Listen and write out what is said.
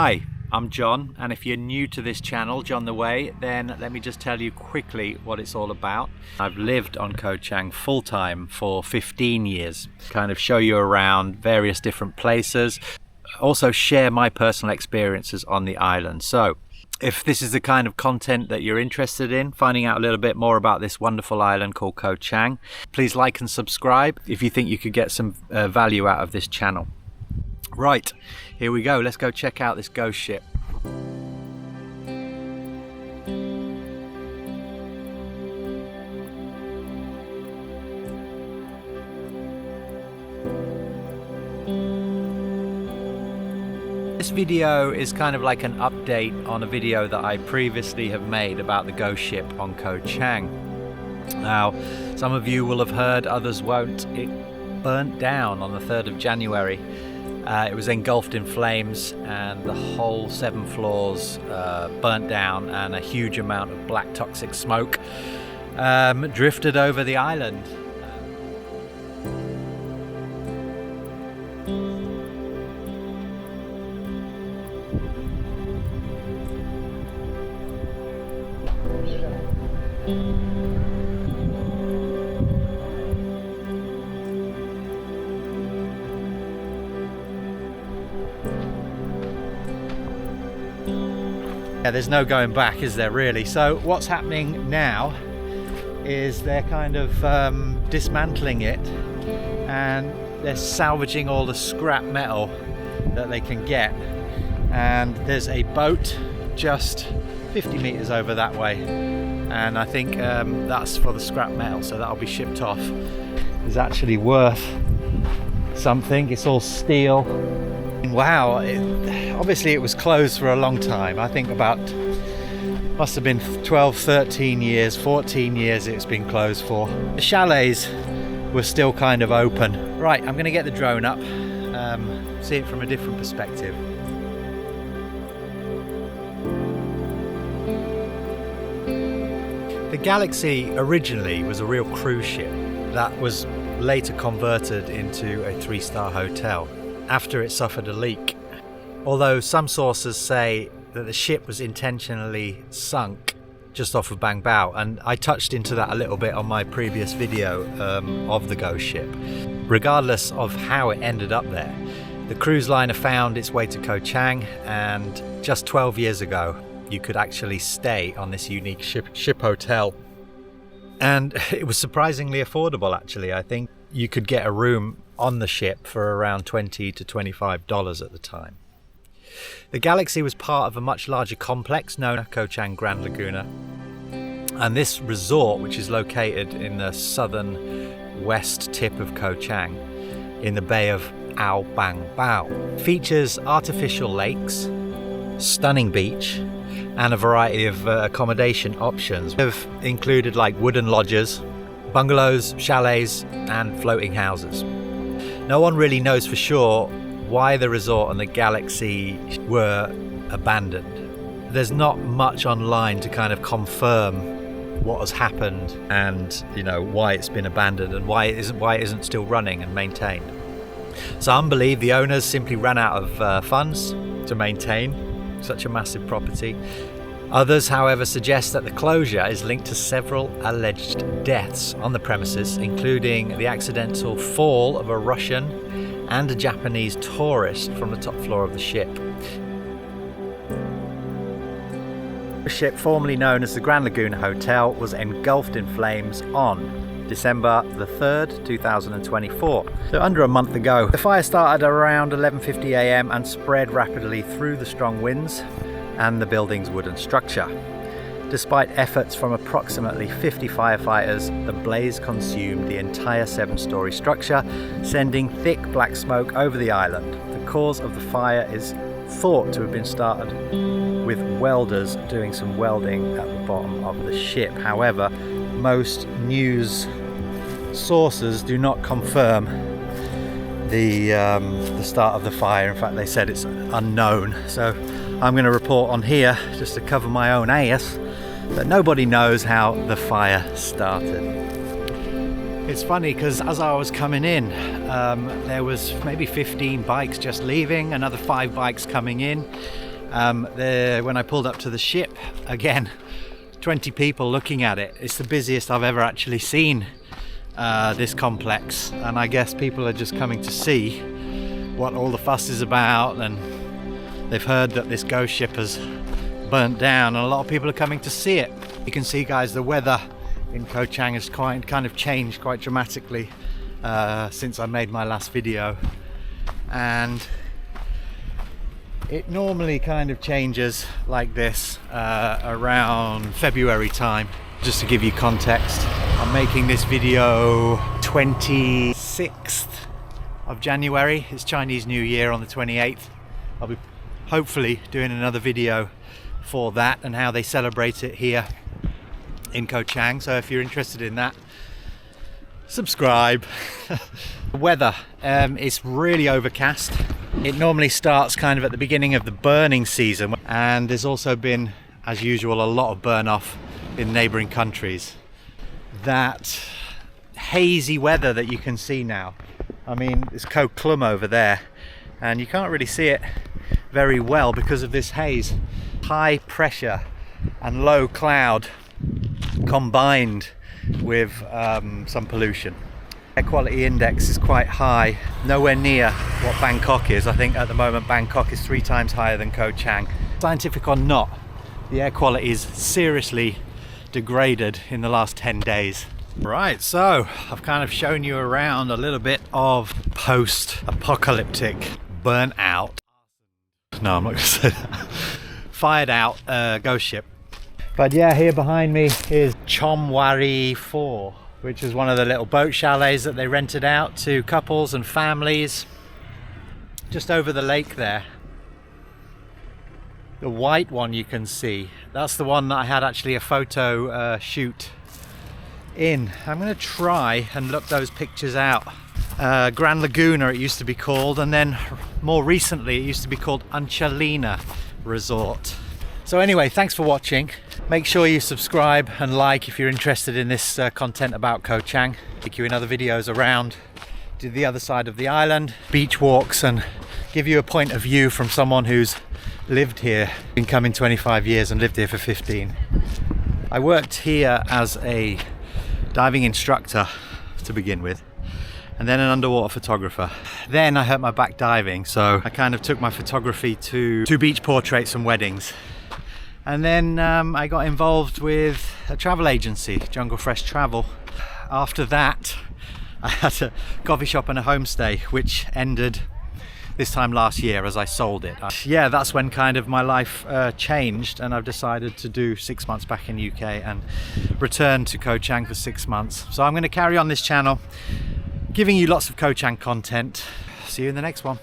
Hi, I'm John, and if you're new to this channel, John the Way, then let me just tell you quickly what it's all about. I've lived on Koh Chang full-time for 15 years, kind of show you around various different places, also share my personal experiences on the island. So if this is the kind of content that you're interested in, finding out a little bit more about this wonderful island called Koh Chang, please like and subscribe if you think you could get some value out of this channel. Right, here we go. Let's go check out this ghost ship. This video is kind of like an update on a video that I previously have made about the ghost ship on Koh Chang. Now, some of you will have heard, others won't. It burnt down on the 3rd of January. It was engulfed in flames and the whole 7 floors burnt down, and a huge amount of black toxic smoke drifted over the island. Yeah, there's no going back, is there really? So what's happening now is they're kind of dismantling it, and they're salvaging all the scrap metal that they can get. And there's a boat just 50 meters over that way, and I think that's for the scrap metal, so that'll be shipped off. It's actually worth something. It's all steel. Wow, obviously it was closed for a long time. I think must have been 12, 13 years, 14 years it's been closed for. The chalets were still kind of open. Right, I'm going to get the drone up, see it from a different perspective. The Galaxy originally was a real cruise ship that was later converted into a 3-star hotel after it suffered a leak. Although some sources say that the ship was intentionally sunk just off of Bang Bao, and I touched into that a little bit on my previous video of the ghost ship. Regardless of how it ended up there, the cruise liner found its way to Koh Chang, and just 12 years ago you could actually stay on this unique ship hotel, and it was surprisingly affordable. Actually, I think you could get a room on the ship for around $20 to $25 at the time. The Galaxy was part of a much larger complex known as Koh Chang Grand Lagoona, and this resort, which is located in the southern west tip of Koh Chang in the bay of Ao Bang Bao, features artificial lakes, stunning beach, and a variety of accommodation options. They've included like wooden lodges, bungalows, chalets, and floating houses. No one really knows for sure why the resort and the Galaxy were abandoned. There's not much online to kind of confirm what has happened, and why it's been abandoned and why it isn't still running and maintained. Some believe the owners simply ran out of funds to maintain such a massive property. Others, however, suggest that the closure is linked to several alleged deaths on the premises, including the accidental fall of a Russian and a Japanese tourist from the top floor of the ship. The ship, formerly known as the Grand Lagoona Hotel, was engulfed in flames on December the 3rd, 2024. So under a month ago. The fire started around 11:50 AM and spread rapidly through the strong winds and the building's wooden structure. Despite efforts from approximately 50 firefighters, the blaze consumed the entire 7-story structure, sending thick black smoke over the island. The cause of the fire is thought to have been started with welders doing some welding at the bottom of the ship. However, most news sources do not confirm the start of the fire. In fact, they said it's unknown. So I'm going to report on here just to cover my own ass that nobody knows how the fire started. It's funny because as I was coming in, there was maybe 15 bikes just leaving, another 5 bikes coming in, When I pulled up to the ship, again, 20 people looking at it. It's the busiest I've ever actually seen this complex, and I guess people are just coming to see what all the fuss is about, and they've heard that this ghost ship has burnt down, and a lot of people are coming to see it. You can see, guys, the weather in Koh Chang has kind of changed quite dramatically since I made my last video, and it normally kind of changes like this around February time. Just to give you context, I'm making this video 26th of January. It's Chinese New Year on the 28th. I'll be hopefully doing another video for that and how they celebrate it here in Koh Chang. So if you're interested in that, subscribe. The weather is really overcast. It normally starts kind of at the beginning of the burning season, and there's also been, as usual, a lot of burn off in neighboring countries. That hazy weather that you can see now, I mean, it's Koh Klum over there, and you can't really see it very well because of this haze. High pressure and low cloud combined with some pollution. Air quality index is quite high, nowhere near what Bangkok is. I think at the moment Bangkok is 3 times higher than Koh Chang. Scientific or not, the air quality is seriously degraded in the last 10 days. Right, so I've kind of shown you around a little bit of post-apocalyptic burnt out, no, I'm not going to say that, fired out ghost ship. But yeah, here behind me is Chomwari 4, which is one of the little boat chalets that they rented out to couples and families just over the lake there. The white one you can see, that's the one that I had actually a photo shoot in. I'm going to try and look those pictures out. Grand Lagoona it used to be called, and then more recently it used to be called Unchalina Resort. So anyway, thanks for watching. Make sure you subscribe and like if you're interested in this content about Koh Chang. Take you in other videos around to the other side of the island, beach walks, and give you a point of view from someone who's lived here, been coming 25 years and lived here for 15. I worked here as a diving instructor to begin with, and then an underwater photographer. Then I hurt my back diving, so I kind of took my photography to beach portraits and weddings. And then I got involved with a travel agency, Jungle Fresh Travel. After that, I had a coffee shop and a homestay, which ended this time last year as I sold it. Yeah, that's when kind of my life changed, and I've decided to do 6 months back in UK and return to Koh Chang for 6 months. So I'm going to carry on this channel, giving you lots of Koh Chang content. See you in the next one.